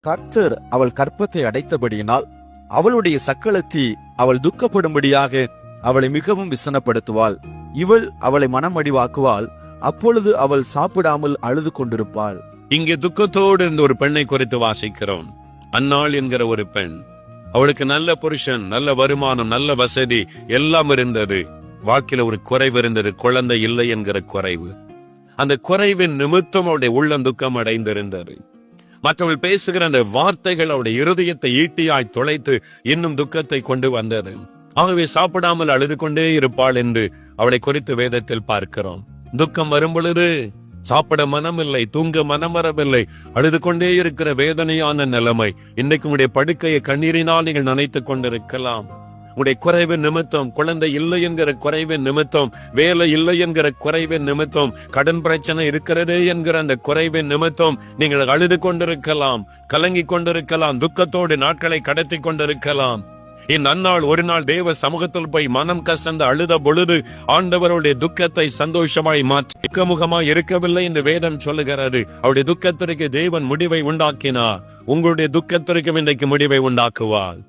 கர்த்தர் அவள் கற்பத்தை அடைத்தபடியினால் அவளுடைய சக்களத்தி அவள் துக்கப்படும்படியாக அவளை மிகவும் விசனப்படுத்துவாள். இவள் அவளை மனமடிவாக்குவாள். அப்பொழுது அவள் சாப்பிடாமல் அழுது கொண்டிருப்பாள். இங்கே துக்கத்தோடு இருந்த ஒரு பெண்ணை குறித்து வாசிக்கிறோம். அன்னாள் என்கிற ஒரு பெண். அவளுக்கு நல்ல புருஷன், நல்ல வருமானம், நல்ல வசதி எல்லாம் இருந்தது. வாழ்க்கையில ஒரு குறைவு இருந்தது, குழந்தை இல்லை என்கிற குறைவு. அந்த குறைவின் நிமித்தம் அவருடைய உள்ளம் துக்கம் அடைந்திருந்தது. மற்றவர்கள் பேசுகிற அந்த வார்த்தைகள் அவருடைய இருதயத்தை ஈட்டியாய் துளைத்து இன்னும் துக்கத்தை கொண்டு வந்தது. ஆகவே சாப்பிடாமல் அழுது கொண்டே இருப்பாள் என்று அவளை குறித்து வேதத்தில் பார்க்கிறோம். துக்கம் வரும் பொழுது சாப்பிட மனமில்லை, தூங்க மனம் வரவில்லை, அழுது கொண்டே இருக்கிற வேதனையான நிலைமை. இன்னைக்கு உடைய படுக்கையை கண்ணீரினால் நீங்கள் நினைத்துக் கொண்டிருக்கலாம். உடைய குறைவின் நிமித்தம், குழந்தை இல்லை என்கிற குறைவின் நிமித்தம், வேலை இல்லை என்கிற குறைவின் நிமித்தம், கடன் பிரச்சனை இருக்கிறதே என்கிற அந்த குறைவின் நிமித்தம் நீங்கள் அழுது கொண்டிருக்கலாம், கலங்கி கொண்டிருக்கலாம், துக்கத்தோடு நாட்களை கடத்தி கொண்டிருக்கலாம். இந்நாள் ஒரு நாள் தேவ சமூகத்தில் போய் மனம் கசந்து அழுத பொழுது ஆண்டவருடைய துக்கத்தை சந்தோஷமாய் மாற்றி துக்கமுகமாய் இருக்கவில்லை என்று வேதம் சொல்லுகிறது. அவருடைய துக்கத்திற்கு தேவன் முடிவை உண்டாக்கினார். உங்களுடைய துக்கத்திற்கு இன்றைக்கு முடிவை உண்டாக்குவார்.